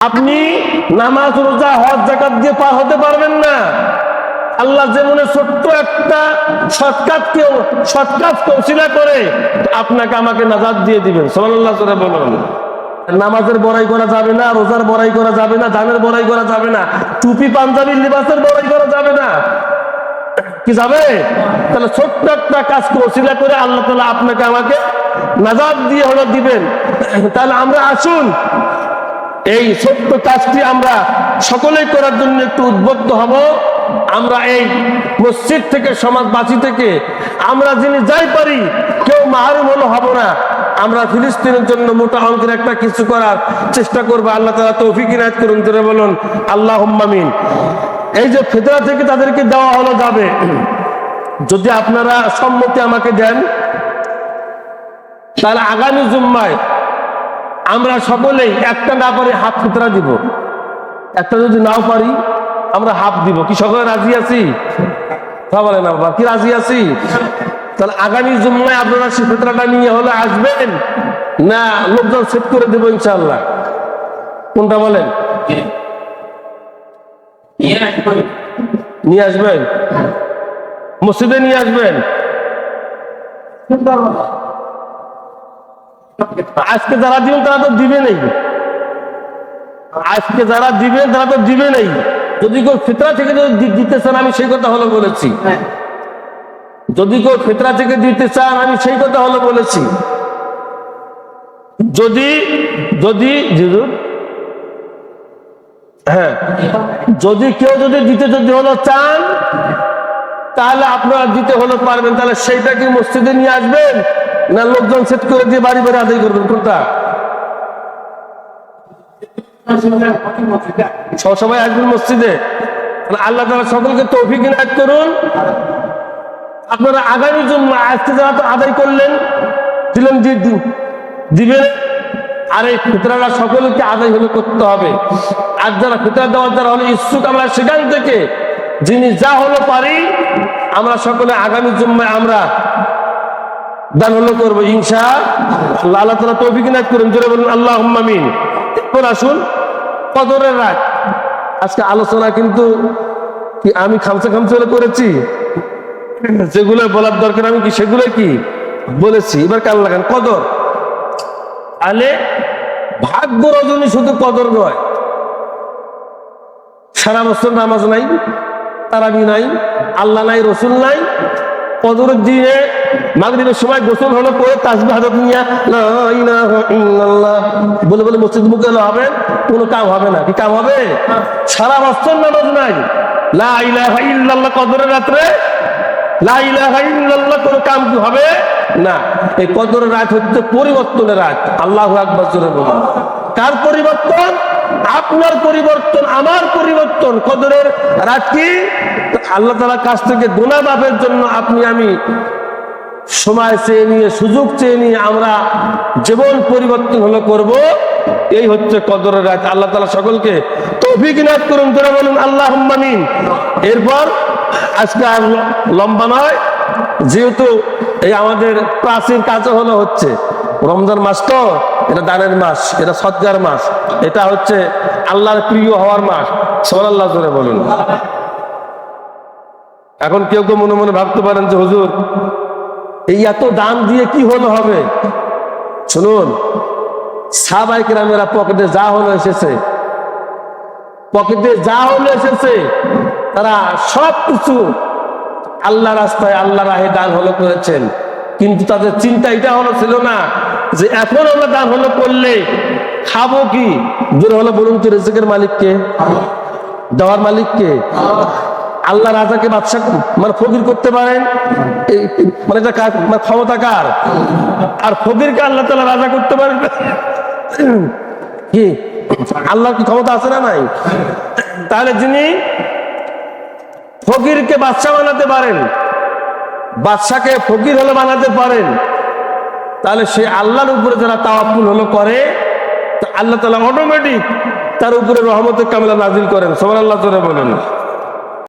আপনি নামাজ রোজা হজ যাকাত দিয়ে পার হতে পারবেন না। আল্লাহ যেমন ছোট্ট একটা শর্টকাট ওসিলা করে আপনাকে আমাকে নাজাত দিয়ে দিবেন। সুবহানাল্লাহ করে বলুন। নামাজের বড়াই করা যাবে না, রোজার বড়াই করা যাবে না, দানের বড়াই করা যাবে না, টুপি পাঞ্জাবি লিবাসের বড়াই করা যাবে না। কি যাবে? তাহলে ছোট্ট একটা কাজকে ওসিলা করে আল্লাহ তাআলা আপনাকে আমাকে নাজাত দিয়ে হলো দিবেন। তাহলে আমরা আসুন এই ছোট্ট কাজটি আমরা সকলেই করার জন্য একটু উদ্বুদ্ধ হব। আমরা এই মসজিদ থেকে, সমাজবাসী থেকে আমরা যিনি যাই পারি কেউ মাহরুম হলো হব না। আমরা ফিলিস্তিনের জন্য মোটা অঙ্কের একটা কিছু করার চেষ্টা করবো। আল্লাহ তাআলা তৌফিক ইনায়াত করুন। জোরে বলুন আল্লাহুম্মা আমিন। এই যে ফিতরা থেকে তাদেরকে দেওয়া হলো যাবে, যদি আপনারা সম্মতি আমাকে দেন তাহলে আগামী জুম্মায় আমরা সকলেই একটা না পারি হাফ ফিতরা দিব, একটা যদি নাও পারি আমরা হাফ দিব। কি সকলে রাজি আছি? বলেন না বাবা, কি রাজি আছি? তাহলে আগামী জুম্মায় আপনারা সে ফিতরাটা নিয়ে হলে আসবেন না লোকজন সেট করে দেবো ইনশাআল্লাহ? কোনটা বলেন? নিয়ে আসবেন, মসজিদে নিয়ে আসবেন। আজকে যারা দিবেন তারা তো দিবে নেই, আজকে যারা দিবেন তারা তো দিবে নেই। যদি কেউ ফিতরা থেকে দিতে চান আমি সেই কথা হলো বলেছি, যদি কেউ ফিতরা থেকে দিতে চান আমি সেই কথা হলো বলেছি। হ্যাঁ, যদি কেউ দিতে হলো চান তাহলে আপনারা দিতে হলো পারবেন। তাহলে সেইটা কি মসজিদে নিয়ে আসবেন না লোকজন সেট করে দিয়ে বাড়ি বাড়ি আদায় করবেন? কোনটা? সবাই আসবেন মসজিদে। আল্লাহ তাআলা সকলকে তৌফিক ইনায়াত করুন। আপনারা আগামী জুম্মা আজকে যারা তো আদায় করলেন দিলেন, দিবেন। আর এই ফিতরাটা সকলকে আদায় হলে করতে হবে। আর যারা ফিতরা দেওয়ার যারা হলো ইচ্ছুক, আমরা সেখান থেকে যিনি যা হলো পারি আমরা সকলে আগামী জুম্মায় আমরা দান হলো করবো ইনশাআল্লাহ। আল্লাহ তাআলা তৌফিক ইনায়াত করুন। জোরে বলুন আল্লাহুম্মা আমিন। এরপর আসুন কদরের রাত। আজকে আলোচনা কিন্তু আমি খামসা করেছি, যেগুলো বলার দরকার আমি কি সেগুলো কি বলেছি। এবার কান লাগান। কদর আলে ভাগ্য রজনী শুধু কদর নয়, সারা বছর নামাজ নাই, তারাবি নাই, আল্লাহ নাই, রসুল নাই, কদরের দিনে মাগরিবের সময় গোসল হলো করে তাসবিহ হাতে নিয়ে লা ইলাহা ইল্লাল্লাহ বলে বলে মসজিদ মুখে হবে, কোনো কাম হবে না। কি কাম হবে? সারা বছর নামাজ নাই, লা ইলাহা ইল্লাল্লাহ কদরের রাত্রে লা ইলাহা ইল্লাল্লাহ কোনো কাম কি হবে না। এই কদরের রাত হচ্ছে পরিবর্তনের রাত। আল্লাহু আকবার জোরে বলুন। কার পরিবর্তন? আপনার পরিবর্তন, আমার পরিবর্তন। কদরের রাত কি? আল্লাহ তাআলার কাছ থেকে গুনাহ মাফের জন্য আপনি আমি সময় চেয়ে নিয়ে, সুযোগ চেয়ে নিয়ে আমরা জীবন পরিবর্তন হলো করব। এই হচ্ছে কদরের রাত। আল্লাহ তাআলা সকলকে তৌফিক ইনায়াত করুন। জোরে বলুন আল্লাহুম্মা আমিন। এরপর আজকে আর লম্বা নয়, যেহেতু এই আমাদের প্রাচীন কাজ হলো হচ্ছে রমজান মাস, তো এটা দানের মাস, এটা সদকার মাস, এটা হচ্ছে আল্লাহর প্রিয় হওয়ার মাস। সুবহানাল্লাহ জোরে বলুন। এখন কেউ কেউ মনে মনে ভাবতে পারেন যে হুজুর এই এত দান দিয়ে কি হলো হবে? শুনুন, সাহাবায়ে কেরামেরা পকেটে যা হলো এসেছে, তারা সব কিছু আল্লাহ রাস্তায়, আল্লাহ রাহে দান হলো করেছেন। কিন্তু তাদের চিন্তা এটা হলো ছিল না যে এখন আমরা দান হলো করলে খাবো কি। জোরে হলো বলুন তো, রিজিকের মালিককে, দেওয়ার মালিককে। আল্লাহ রাজাকে বাদশা মানে ফকির করতে পারেন, মানে এটা ক্ষমতা কার? আর ফকিরকে আল্লাহ তাআলা রাজা করতে পারেন কি? আল্লাহর কি ক্ষমতা আছে না নাই? তাহলে যিনি ফকিরকে বাদশা বানাতে পারেন, বাদশাকে ফকির হলে বানাতে পারেন, তাহলে সে আল্লাহর উপরে যারা তাওয়াক্কুল হলো করে, আল্লাহ তাআলা অটোমেটিক তার উপরে রহমতের কামিলা নাজিল করেন। সুবহানাল্লাহ জোরে বলেন।